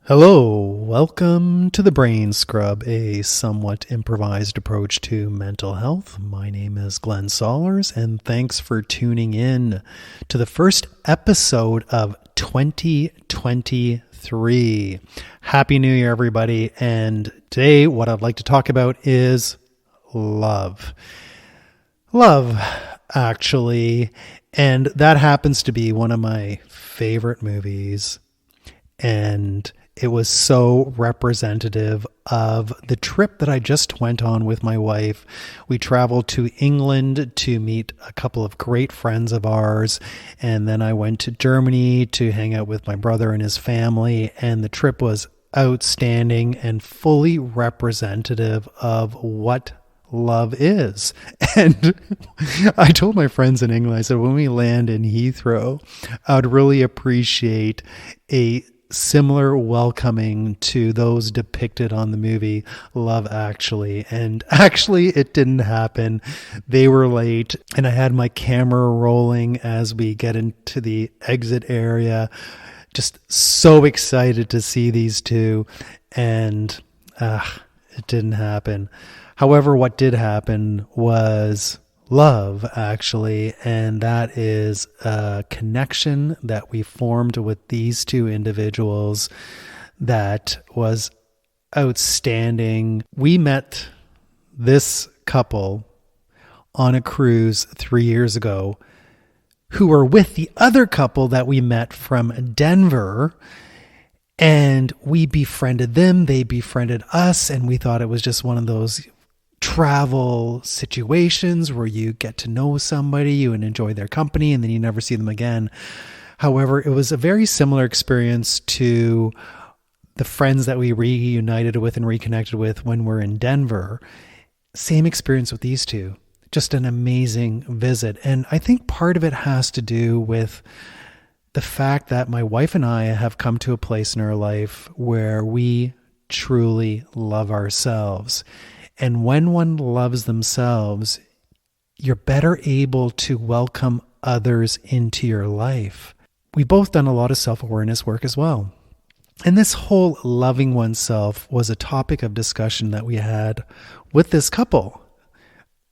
Hello, welcome to the Brain Scrub, a somewhat improvised approach to mental health. My name is Glenn Sollers, and thanks for tuning in to the first episode of 2023. Happy New Year, everybody. And today, what I'd like to talk about is love. Love, actually. And that happens to be one of my favorite movies. And it was so representative of the trip that I just went on with my wife. We traveled to England to meet a couple of great friends of ours. And then I went to Germany to hang out with my brother and his family. And the trip was outstanding and fully representative of what love is. And I told my friends in England, I said, when we land in Heathrow, I would really appreciate a similar welcoming to those depicted on the movie Love Actually. And actually it didn't happen. They were late and I had my camera rolling as we get into the exit area. Just so excited to see these two, and it didn't happen. However, what did happen was love, actually, and that is a connection that we formed with these two individuals that was outstanding. We met this couple on a cruise 3 years ago who were with the other couple that we met from Denver, and we befriended them, they befriended us, and we thought it was just one of those travel situations where you get to know somebody, you and enjoy their company, and then you never see them again. However, it was a very similar experience to the friends that we reunited with and reconnected with when we're in Denver. Same experience with these two. Just an amazing visit. And I think part of it has to do with the fact that my wife and I have come to a place in our life where we truly love ourselves. And when one loves themselves, you're better able to welcome others into your life. We've both done a lot of self-awareness work as well. And this whole loving oneself was a topic of discussion that we had with this couple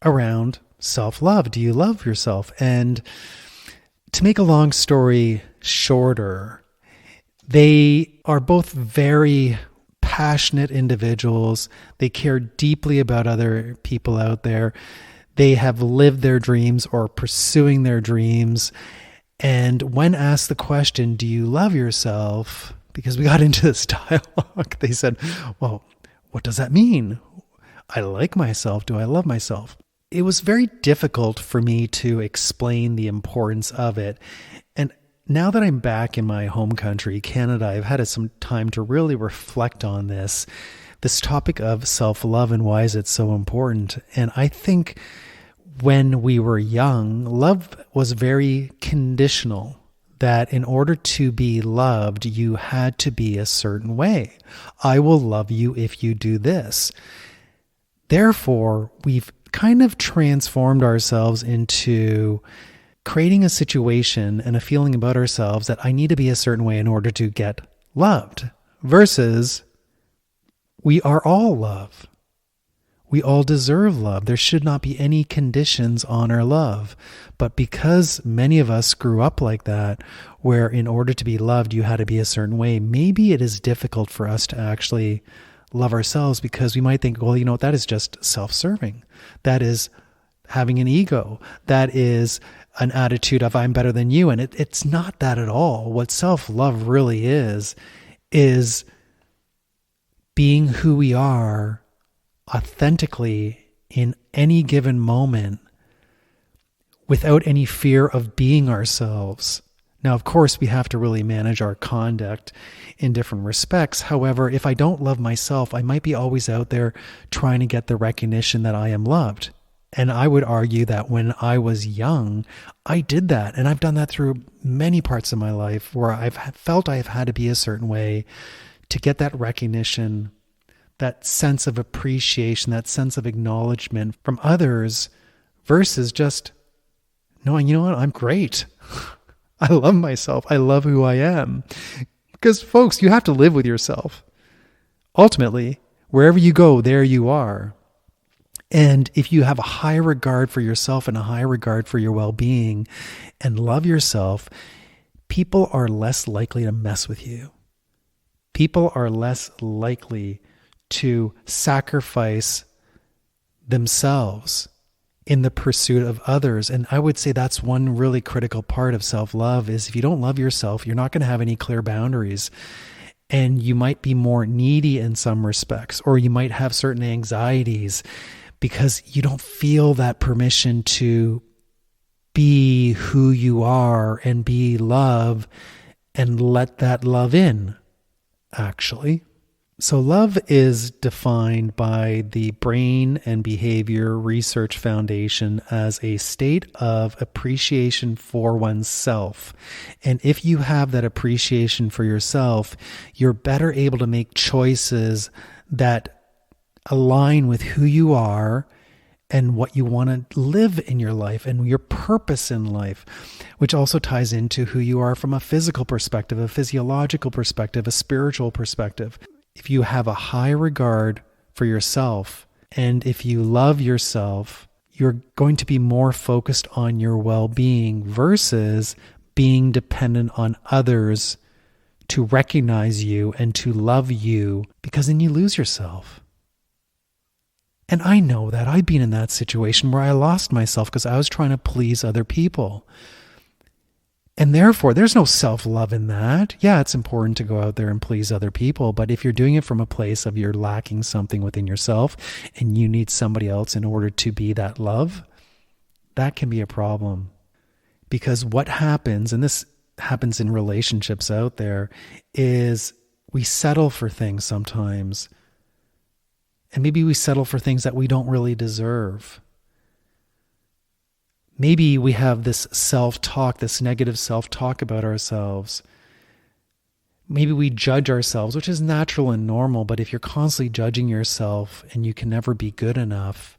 around self-love. Do you love yourself? And to make a long story shorter, they are both very passionate individuals. They care deeply about other people out there. They have lived their dreams or pursuing their dreams. And when asked the question, do you love yourself? Because we got into this dialogue, they said, well, what does that mean? I like myself. Do I love myself? It was very difficult for me to explain the importance of it. And now that I'm back in my home country, Canada, I've had some time to really reflect on this topic of self-love and why is it so important. And I think when we were young, love was very conditional, that in order to be loved, you had to be a certain way. I will love you if you do this. Therefore, we've kind of transformed ourselves into creating a situation and a feeling about ourselves that I need to be a certain way in order to get loved, versus we are all love. We all deserve love. There should not be any conditions on our love. But because many of us grew up like that, where in order to be loved, you had to be a certain way, maybe it is difficult for us to actually love ourselves, because we might think, well, that is just self-serving. That is having an ego. That is an attitude of I'm better than you. And it's not that at all. What self-love really is being who we are authentically in any given moment without any fear of being ourselves. Now, of course, we have to really manage our conduct in different respects. However, if I don't love myself, I might be always out there trying to get the recognition that I am loved. And I would argue that when I was young, I did that. And I've done that through many parts of my life where I've felt I've had to be a certain way to get that recognition that sense of appreciation, that sense of acknowledgement from others versus just knowing, you know what, I'm great. I love myself. I love who I am. Because folks, you have to live with yourself. Ultimately, wherever you go, there you are. And if you have a high regard for yourself and a high regard for your well-being and love yourself, people are less likely to mess with you. People are less likely to sacrifice themselves in the pursuit of others. And I would say that's one really critical part of self-love is if you don't love yourself, you're not going to have any clear boundaries. And you might be more needy in some respects, or you might have certain anxieties because you don't feel that permission to be who you are and be love and let that love in, actually. So love is defined by the Brain and Behavior Research Foundation as a state of appreciation for oneself. And if you have that appreciation for yourself, you're better able to make choices that align with who you are and what you want to live in your life and your purpose in life, which also ties into who you are from a physical perspective, a physiological perspective, a spiritual perspective. If you have a high regard for yourself and if you love yourself, you're going to be more focused on your well-being versus being dependent on others to recognize you and to love you, because then you lose yourself. And I know that I've been in that situation where I lost myself because I was trying to please other people. And therefore, there's no self-love in that. Yeah, it's important to go out there and please other people, but if you're doing it from a place of you're lacking something within yourself and you need somebody else in order to be that love, that can be a problem. Because what happens, and this happens in relationships out there, is we settle for things sometimes. And maybe we settle for things that we don't really deserve. Maybe we have this self-talk, this negative self-talk about ourselves. Maybe we judge ourselves, which is natural and normal, but if you're constantly judging yourself and you can never be good enough,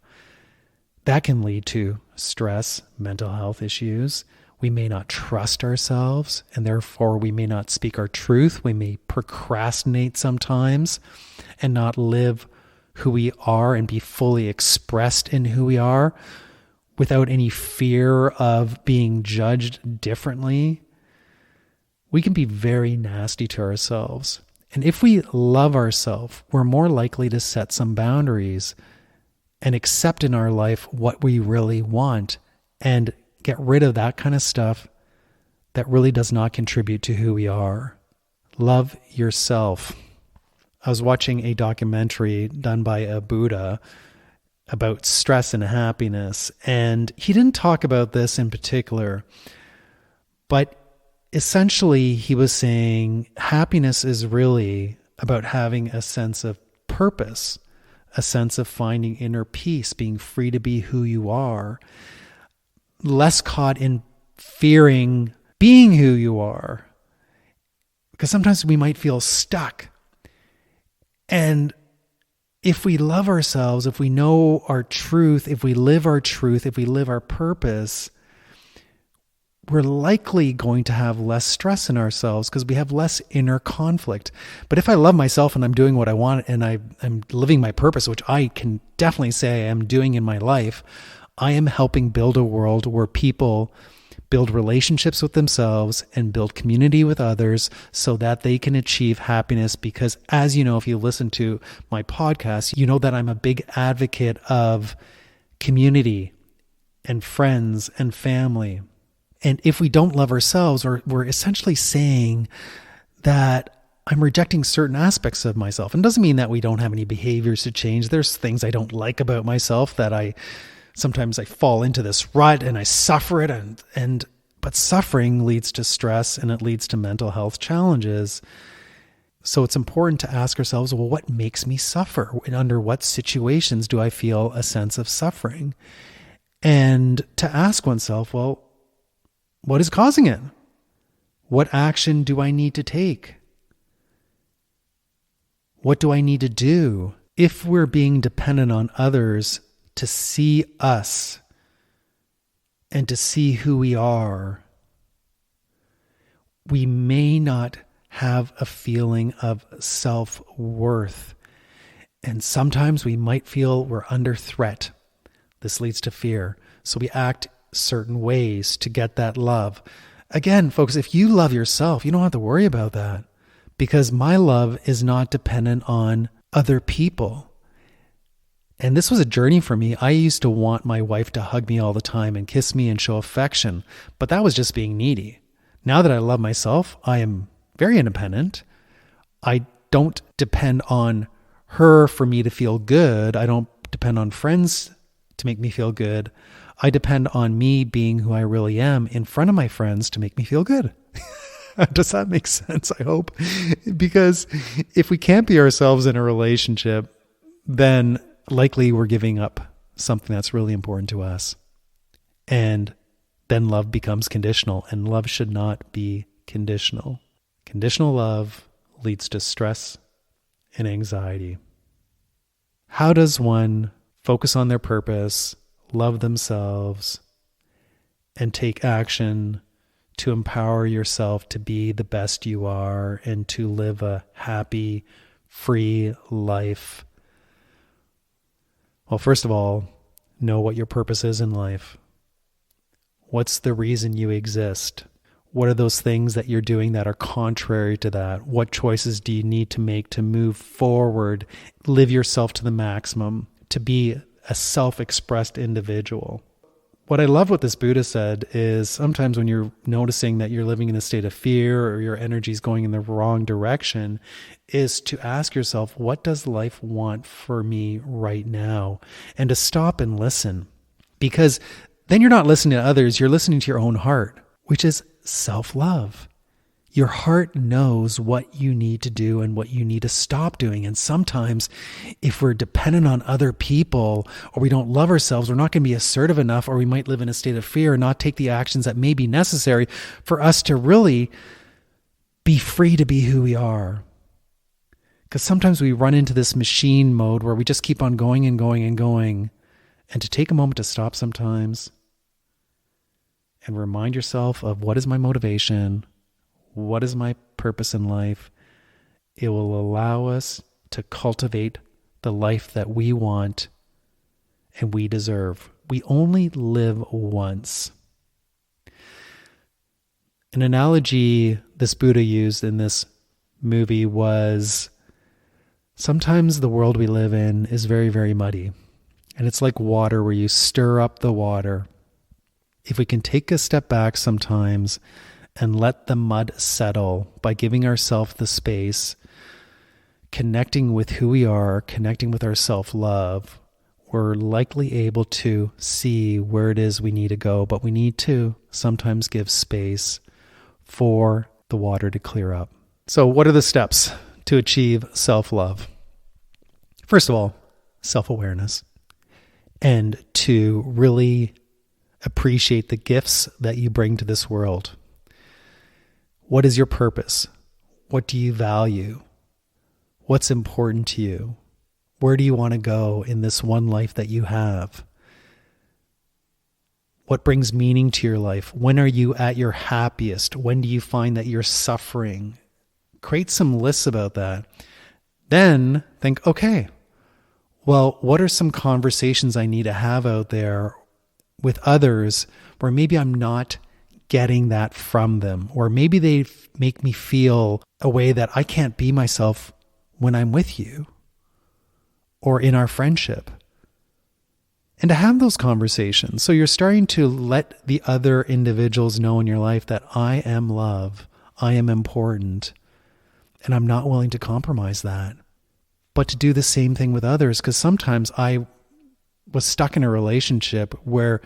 that can lead to stress, mental health issues. We may not trust ourselves, and therefore we may not speak our truth. We may procrastinate sometimes and not live who we are and be fully expressed in who we are without any fear of being judged differently. We can be very nasty to ourselves. And if we love ourselves, we're more likely to set some boundaries and accept in our life what we really want and get rid of that kind of stuff that really does not contribute to who we are. Love yourself. I was watching a documentary done by a Buddha about stress and happiness, and he didn't talk about this in particular, but essentially he was saying happiness is really about having a sense of purpose, a sense of finding inner peace, being free to be who you are, less caught in fearing being who you are, because sometimes we might feel stuck. And if we love ourselves, if we know our truth, if we live our truth, if we live our purpose, we're likely going to have less stress in ourselves because we have less inner conflict. But if I love myself and I'm doing what I want and I'm living my purpose, which I can definitely say I am doing in my life, I am helping build a world where people build relationships with themselves and build community with others so that they can achieve happiness. Because as you know, if you listen to my podcast, you know that I'm a big advocate of community and friends and family. And if we don't love ourselves, we're essentially saying that I'm rejecting certain aspects of myself. And it doesn't mean that we don't have any behaviors to change. There's things I don't like about myself that sometimes I fall into this rut and I suffer it, but suffering leads to stress and it leads to mental health challenges. So it's important to ask ourselves, well, what makes me suffer? And under what situations do I feel a sense of suffering? And to ask oneself, well, what is causing it? What action do I need to take? What do I need to do if we're being dependent on others to see us and to see who we are, we may not have a feeling of self-worth. And sometimes we might feel we're under threat. This leads to fear. So we act certain ways to get that love. Again, folks, if you love yourself, you don't have to worry about that, because my love is not dependent on other people. And this was a journey for me. I used to want my wife to hug me all the time and kiss me and show affection, but that was just being needy. Now that I love myself, I am very independent. I don't depend on her for me to feel good. I don't depend on friends to make me feel good. I depend on me being who I really am in front of my friends to make me feel good. Does that make sense? I hope. Because if we can't be ourselves in a relationship, then likely we're giving up something that's really important to us. And then love becomes conditional, and love should not be conditional. Conditional love leads to stress and anxiety. How does one focus on their purpose, love themselves, and take action to empower yourself to be the best you are and to live a happy, free life? Well, first of all, know what your purpose is in life. What's the reason you exist? What are those things that you're doing that are contrary to that? What choices do you need to make to move forward, live yourself to the maximum, to be a self-expressed individual? What I love what this Buddha said is sometimes when you're noticing that you're living in a state of fear or your energy is going in the wrong direction, is to ask yourself, what does life want for me right now? And to stop and listen. Because then you're not listening to others, you're listening to your own heart, which is self-love. Your heart knows what you need to do and what you need to stop doing. And sometimes if we're dependent on other people or we don't love ourselves, we're not going to be assertive enough, or we might live in a state of fear and not take the actions that may be necessary for us to really be free to be who we are. Because sometimes we run into this machine mode where we just keep on going and going and going. And to take a moment to stop sometimes and remind yourself of, what is my motivation? What is my purpose in life? It will allow us to cultivate the life that we want and we deserve. We only live once. An analogy this Buddha used in this movie was, sometimes the world we live in is very, very muddy. And it's like water where you stir up the water. If we can take a step back sometimes and let the mud settle by giving ourselves the space, connecting with who we are, connecting with our self-love, we're likely able to see where it is we need to go, but we need to sometimes give space for the water to clear up. So what are the steps to achieve self-love? First of all, self-awareness, and to really appreciate the gifts that you bring to this world. What is your purpose? What do you value? What's important to you? Where do you want to go in this one life that you have? What brings meaning to your life? When are you at your happiest? When do you find that you're suffering? Create some lists about that. Then think, okay, well, what are some conversations I need to have out there with others where maybe I'm not getting that from them, or maybe they make me feel a way that I can't be myself when I'm with you or in our friendship. And to have those conversations. So you're starting to let the other individuals know in your life that I am love, I am important, and I'm not willing to compromise that. But to do the same thing with others, because sometimes I was stuck in a relationship where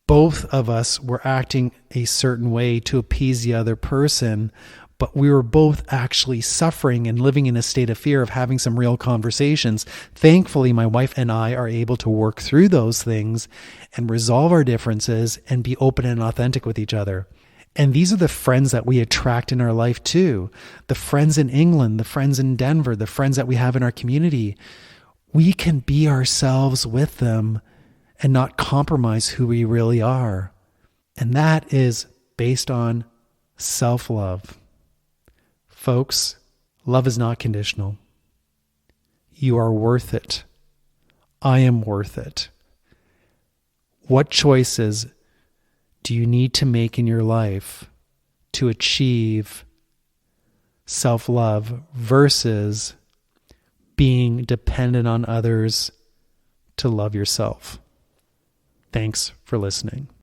both of us were acting a certain way to appease the other person, but we were both actually suffering and living in a state of fear of having some real conversations. Thankfully, my wife and I are able to work through those things and resolve our differences and be open and authentic with each other. And these are the friends that we attract in our life too. The friends in England, the friends in Denver, the friends that we have in our community. We can be ourselves with them and not compromise who we really are. And that is based on self-love. Folks, love is not conditional. You are worth it. I am worth it. What choices do you need to make in your life to achieve self-love versus being dependent on others to love yourself? Thanks for listening.